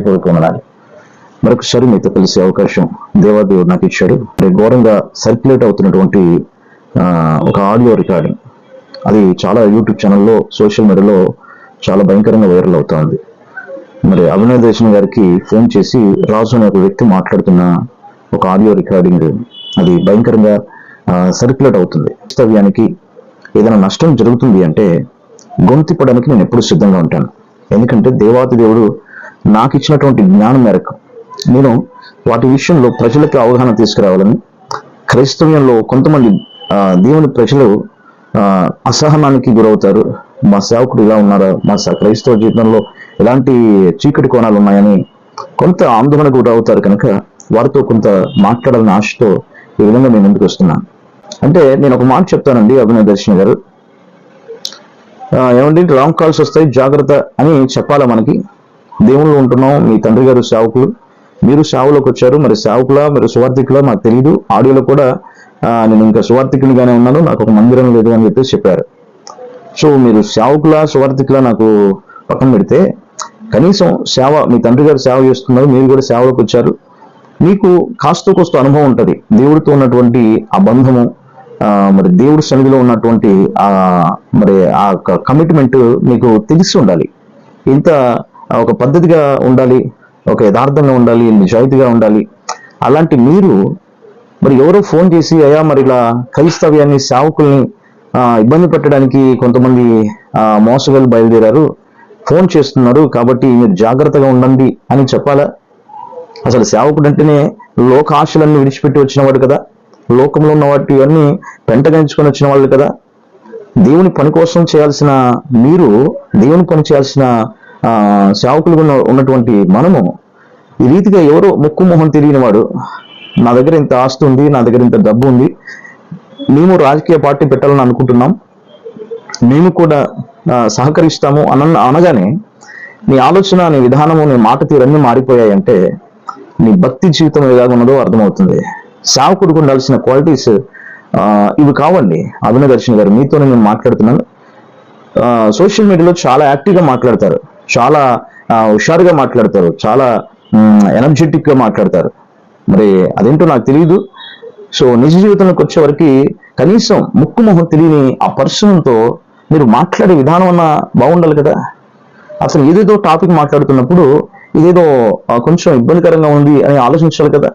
కోరుకున్నాను. మరొకసారి మీతో కలిసే అవకాశం దేవాదేవుడు నాకు ఇచ్చాడు. ఘోరంగా సర్క్యులేట్ అవుతున్నటువంటి ఒక ఆడియో రికార్డింగ్, అది చాలా యూట్యూబ్ ఛానల్లో, సోషల్ మీడియాలో చాలా భయంకరంగా వైరల్ అవుతుంది. మరి అభినవ్ దేశన్ గారికి ఫోన్ చేసి రాజు అనే ఒక వ్యక్తి మాట్లాడుతున్న ఒక ఆడియో రికార్డింగ్, అది భయంకరంగా సర్క్యులేట్ అవుతుంది. వాస్తవ్యానికి ఏదైనా నష్టం జరుగుతుంది అంటే గొంతిప్పడానికి నేను ఎప్పుడు సిద్ధంగా ఉంటాను. ఎందుకంటే దేవాతి దేవుడు నాకు ఇచ్చినటువంటి జ్ఞానం మేరకు నేను వాటి విషయంలో ప్రజలకు అవగాహన తీసుకురావాలని. క్రైస్తవ్యంలో కొంతమంది దేవుని ప్రజలు అసహనానికి గురవుతారు. మా సేవకుడు ఇలా ఉన్నారా, మా క్రైస్తవ జీవితంలో ఎలాంటి చీకటి కోణాలు ఉన్నాయని కొంత ఆందోళనకు గురవుతారు. కనుక వారితో కొంత మాట్లాడాలని ఆశతో ఈ విధంగా నేను ముందుకు వస్తున్నాను. అంటే నేను ఒక మాట చెప్తానండి అభినవ్ దర్శన్ గారు, ఏమంటే రాంగ్ కాల్స్ వస్తాయి జాగ్రత్త అని చెప్పాలా మనకి? దేవుళ్ళు ఉంటున్నాం, మీ తండ్రి గారు సేవకులు, మీరు సేవలోకి వచ్చారు. మరి సేవకులా మీరు సువార్థికులా నాకు తెలియదు. ఆడియోలో కూడా నేను ఇంకా సువార్థికునిగానే ఉన్నాను, నాకు ఒక మందిరం లేదు అని చెప్పారు. సో మీరు సేవకులా సువార్థికులా నాకు పక్కన పెడితే, కనీసం సేవ, మీ తండ్రి గారు సేవ చేస్తున్నారు, మీరు కూడా సేవలోకి వచ్చారు, మీకు కాస్త కోస్త అనుభవం ఉంటుంది. దేవుడితో ఉన్నటువంటి ఆ బంధము, మరి దేవుడి సన్నిధిలో ఉన్నటువంటి మరి ఆ కమిట్మెంట్ మీకు తెలిసి ఉండాలి. ఇంత ఒక పద్ధతిగా ఉండాలి, ఒక యథార్థంగా ఉండాలి, నిజాయితీగా ఉండాలి. అలాంటి మీరు మరి ఎవరో ఫోన్ చేసి అయ్యా మరి ఇలా క్రైస్తవ్యాన్ని సేవకుల్ని ఇబ్బంది పెట్టడానికి కొంతమంది మోసగాళ్ళు బయలుదేరారు, ఫోన్ చేస్తున్నారు, కాబట్టి మీరు జాగ్రత్తగా ఉండండి అని చెప్పాలా? అసలు సేవకుడు అంటేనే లోక ఆశలన్నీ విడిచిపెట్టి వచ్చినవాడు కదా, లోకంలో ఉన్న వాటి అన్ని పెంటగంచుకొని వచ్చిన వాళ్ళు కదా. దేవుని పని కోసం చేయాల్సిన మీరు, దేవుని పని చేయాల్సిన సేవకులుగా ఉన్నటువంటి మనము ఈ రీతిగా ఎవరో ముక్కు మొహం తెలియని వాడు, నా దగ్గర ఇంత ఆస్తి ఉంది, నా దగ్గర ఇంత డబ్బు ఉంది, మేము రాజకీయ పార్టీ పెట్టాలని అనుకుంటున్నాం, మేము కూడా సహకరిస్తాము అనగానే నీ ఆలోచన, నీ విధానము, నీ మాట తీరన్నీ మారిపోయాయంటే నీ భక్తి జీవితం ఎలాగ ఉన్నదో అర్థమవుతుంది. సేవకుడికి ఉండాల్సిన క్వాలిటీస్ ఇవి కావండి. అభినవ్ దర్శన్ గారు, మీతోనే నేను మాట్లాడుతున్నాను. సోషల్ మీడియాలో చాలా యాక్టివ్గా మాట్లాడతారు, చాలా హుషారుగా మాట్లాడతారు, చాలా ఎనర్జెటిక్ గా మాట్లాడతారు. మరి అదేంటో నాకు తెలియదు. సో నిజ జీవితంలోకి వచ్చే వరకు కనీసం ముక్కు మొహం తెలియని ఆ పర్సన్తో మీరు మాట్లాడే విధానం అన్నా బాగుండాలి కదా. అసలు ఏదేదో టాపిక్ మాట్లాడుతున్నప్పుడు ఇదేదో కొంచెం ఇబ్బందికరంగా ఉంది అని ఆలోచించాలి కదా.